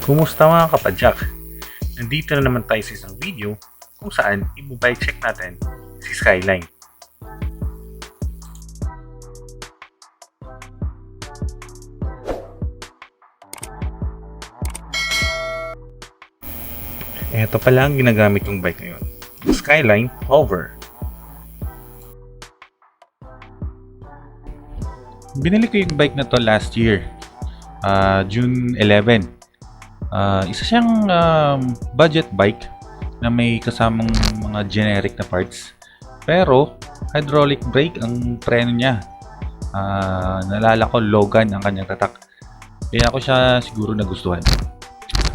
Kumusta mga kapadyak? Nandito na naman tayo sa isang video kung saan i-bike check natin si Skyline. Ito pala ang ginagamit yung bike ngayon. Skyline Hover. Binili ko yung bike na to last year, June 11. Isa siyang budget bike na may kasamang mga generic na parts. Pero hydraulic brake ang preno niya. Nalala ko Logan ang kanyang tatak. Kaya ako siya siguro nagustuhan.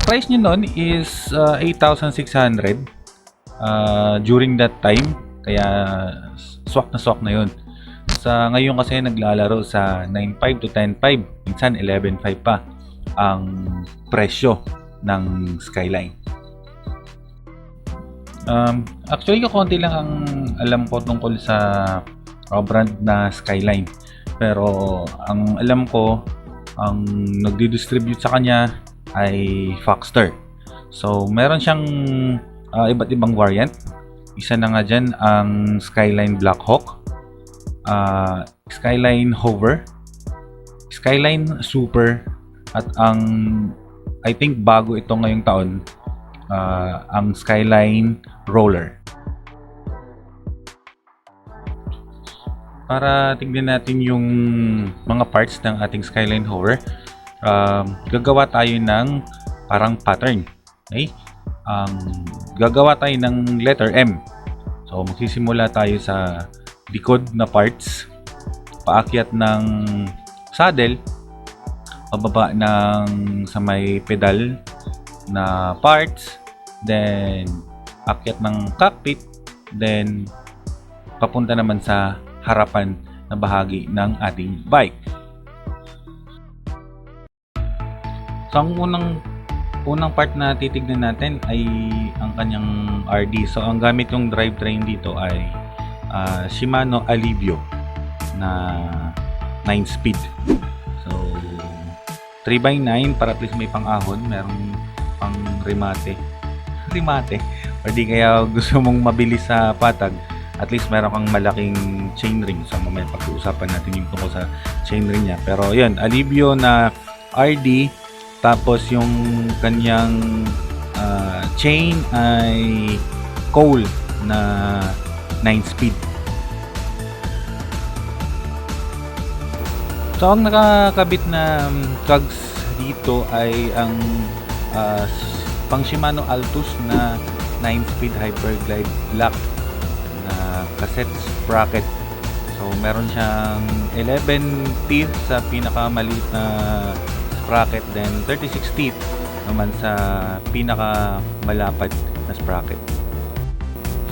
Price niya noon is 8,600 during that time. Kaya swak na yun. Sa ngayon kasi naglalaro sa 9,500 to 10,500, minsan 11,500 pa ang presyo ng Skyline. Actually, konti lang ang alam ko tungkol sa brand na Skyline. Pero ang alam ko, ang nagdi-distribute sa kanya ay Foxter. So, meron siyang iba't ibang variant. Isa na nga dyan ang Skyline Blackhawk, Skyline Hover, Skyline Super, at ang I think bago ito ngayong taon, ang Skyline Roller. Para tingnan natin yung mga parts ng ating Skyline Hover, gagawa tayo ng parang pattern. Okay? Gagawa tayo ng letter M. So magsisimula tayo sa likod na parts, paakyat ng saddle, pababa ng sa may pedal na parts, then akyat ng cockpit, then papunta naman sa harapan na bahagi ng ating bike. So ang unang part na titignan natin ay ang kanyang RD. So ang gamit yung drivetrain dito ay Shimano Alivio na 9-speed. So 3x9 para at least may pang-ahon, merong pang remate o di kaya gusto mong mabilis sa patag, at least meron kang malaking chainring. So mamaya pag-uusapan natin yung tungkol sa chainring niya. Pero yun, Alivio na RD, tapos yung kanyang chain ay Cole na 9-speed. So ang nakakabit na cogs dito ay ang pang Shimano Altus na 9-speed Hyperglide Black na cassette sprocket. So meron siyang 11 teeth sa pinakamaliit na sprocket, then 36 teeth naman sa pinakamalapad na sprocket.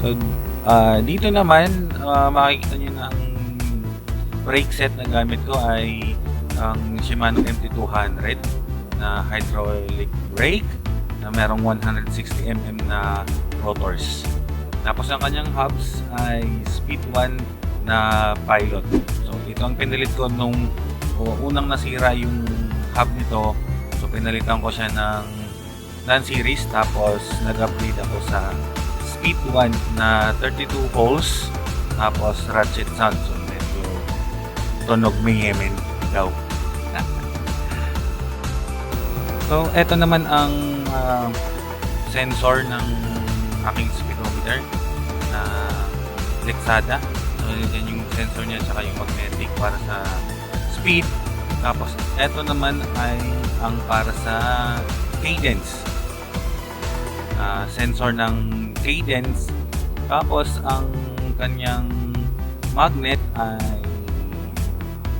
So dito naman makikita niyo na ang brake set na gamit ko ay ang Shimano MT200 na hydraulic brake na merong 160mm na rotors. Tapos ang kanyang hubs ay Speed 1 na Pilot. So ito ang pinilit ko nung unang nasira yung hub nito. So pinalitan ko siya ng non-series, tapos nag-upgrade ako sa Speed 1 na 32 holes, tapos ratchet sound. So medyo tunog mayhemen daw. So eto naman ang sensor ng aking speedometer na Lexada. So yan yung sensor niya, saka yung magnetic para sa speed. Tapos eto naman ay ang para sa cadence, sensor ng cadence. Tapos ang kanyang magnet ay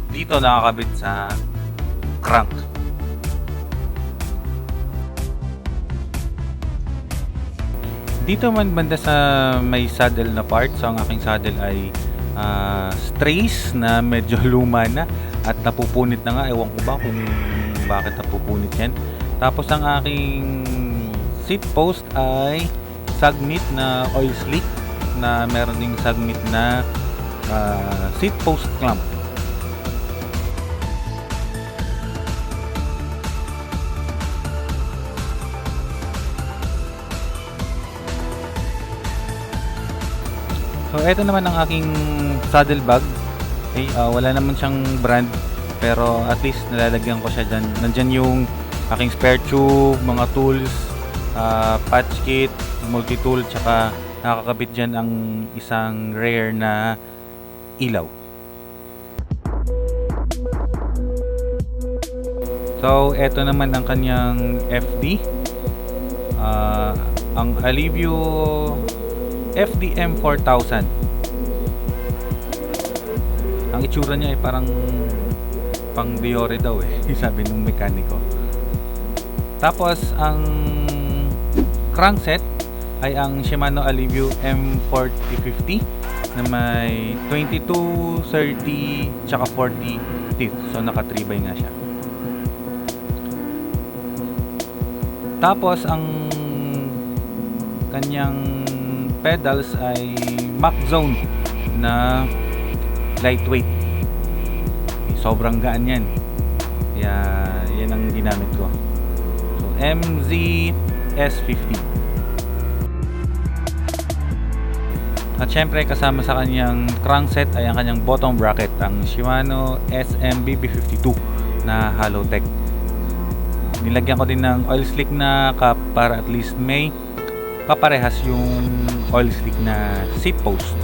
dito nakakabit sa crank. Dito man banda sa may saddle na part, so ang aking saddle ay strays na medyo luma na at napupunit na nga. Ewan ko ba kung bakit napupunit yan. Tapos ang aking seat post ay Sagnit na oil slick na meron ding Sagnit na seat post clamp. So eto naman ang aking saddle bag. Okay, wala naman siyang brand, pero at least nalalagyan ko siya dyan. Nandyan yung aking spare tube, mga tools, patch kit, multi-tool, tsaka nakakabit dyan ang isang rare na ilaw. So eto naman ang kanyang FD, ang Alivio FDM 4000. Ang itsura niya ay parang pang Diore daw sabi nung mekaniko. Tapos ang crankset ay ang Shimano Alivio M4050 na may 22, 30, tsaka 40 teeth. So naka 3x nga siya. Tapos ang kanyang pedals ay Mach Zone na lightweight. Sobrang gaan yan. Kaya yan ang ginamit ko. So MZ S50. At syempre kasama sa kanyang crankset ay ang kanyang bottom bracket, ang Shimano SMBB52 na Halotech. Nilagyan ko din ng oil slick na cap para at least may paparehas yung oil slick na seat post.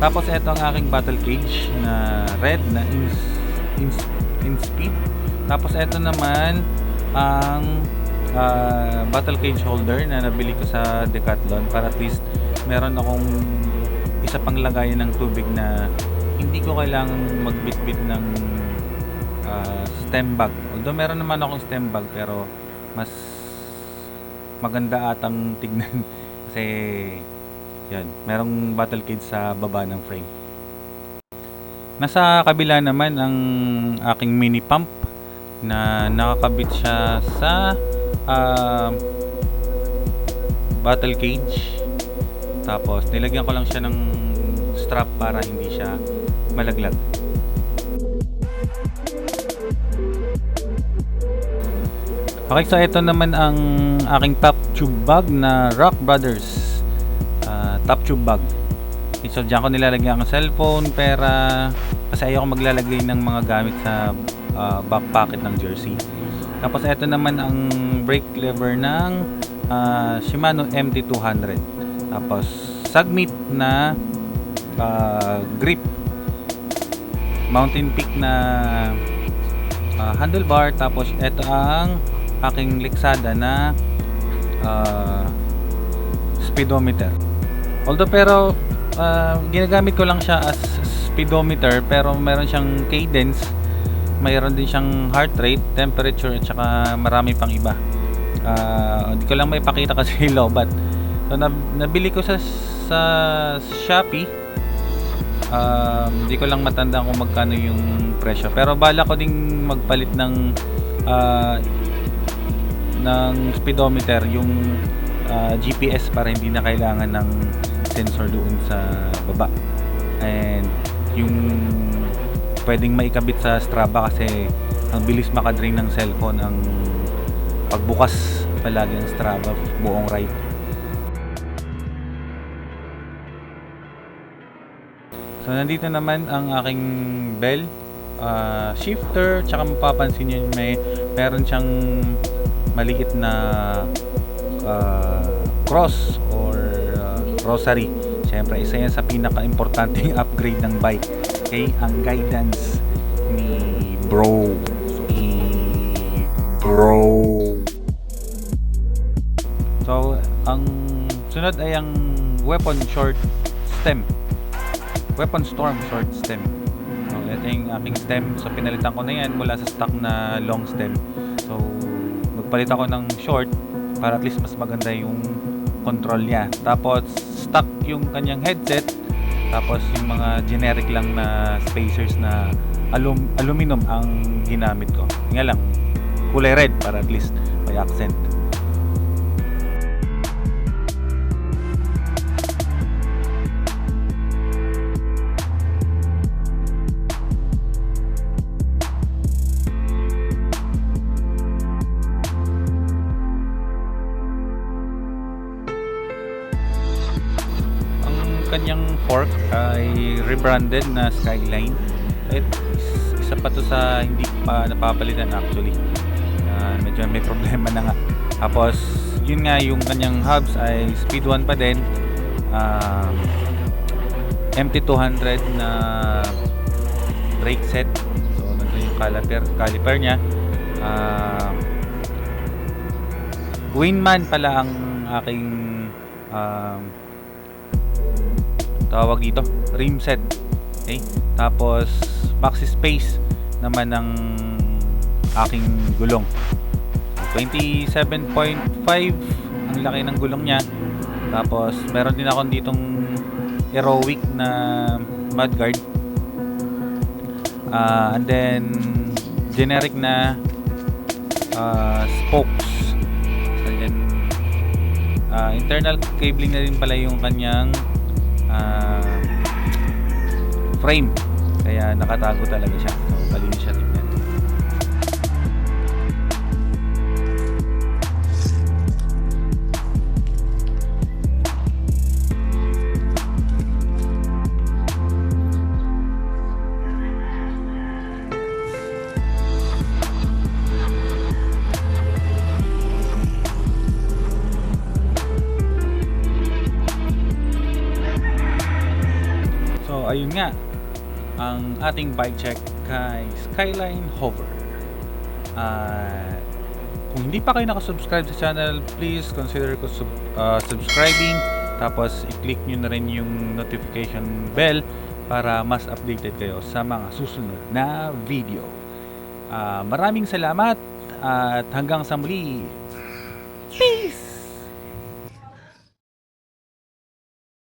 Tapos ito ang aking battle cage na red na in speed. Tapos ito naman ang battle cage holder na nabili ko sa Decathlon para at least meron akong isa pang lagayan ng tubig na hindi ko kailangang magbitbit ng stem bag. Although meron naman akong stem bag, pero mas maganda atang tignan kasi yan, merong battle cage sa baba ng frame. Nasa kabila naman ang aking mini pump na nakakabit siya sa battle cage. Tapos nilagyan ko lang siya ng strap para hindi siya malaglag. Okay, so ito naman ang aking top tube bag na Rock Brothers top tube bag. Okay, so dyan ko nilalagyan ang cellphone, pera, kasi ayoko maglalagay ng mga gamit sa back pocket ng jersey. Tapos ito naman ang brake lever ng Shimano MT200. Tapos Sagmit na grip, Mountain Peak na handlebar. Tapos ito ang aking Lexada na speedometer. Although pero ginagamit ko lang siya as speedometer, pero meron siyang cadence, mayroon din siyang heart rate, temperature, at saka marami pang iba. Hindi ko lang may pakita kasi lobat. So nabili ko sa Shopee. Hindi ko lang matandaan kung magkano yung presyo, pero bala ko ding magpalit ng speedometer, yung GPS, para hindi na kailangan ng sensor doon sa baba, and yung pwedeng maikabit sa Strava kasi ang bilis makadrain ng cellphone ang pagbukas palagi ng Strava buong ride. So nandito naman ang aking bell shifter, tsaka mapapansin nyo meron siyang maliit na cross or rosary. Siyempre isa yan sa pinaka-importanting upgrade ng bike. Okay, ang guidance ni bro. So ang sunod ay ang weapon storm short stem. So ito yung aking stem. So pinalitan ko na yan mula sa stock na long stem. So magpalit ako ng short para at least mas maganda yung control niya. Tapos stock yung kanyang headset. Tapos yung mga generic lang na spacers na aluminum ang ginamit ko. Nga lang kulay red para at least may accent. kanyang fork ay rebranded na Skyline. At isa pa to sa hindi pa napapalitan actually. Medyo may problema na nga. Tapos yun nga, yung kanyang hubs ay speed 1 pa din. MT200 na brake set. So nandun yung caliper niya. Winman pala ang aking tawag dito, rim set. Okay? Tapos maxi space naman ng aking gulong. 27.5 ang laki ng gulong niya. Tapos meron din ako ditong Aerowick na mudguard. And then generic na spokes. And then internal cabling na rin pala yung kanyang frame. Kaya nakatago talaga siya. So, malinis siya tingnan. So, ayun nga ang ating bike check kay Skyline Hover. Kung hindi pa kayo nakasubscribe sa channel, please consider subscribing. Tapos i-click nyo na rin yung notification bell para mas updated kayo sa mga susunod na video. Maraming salamat at hanggang sa muli. Peace!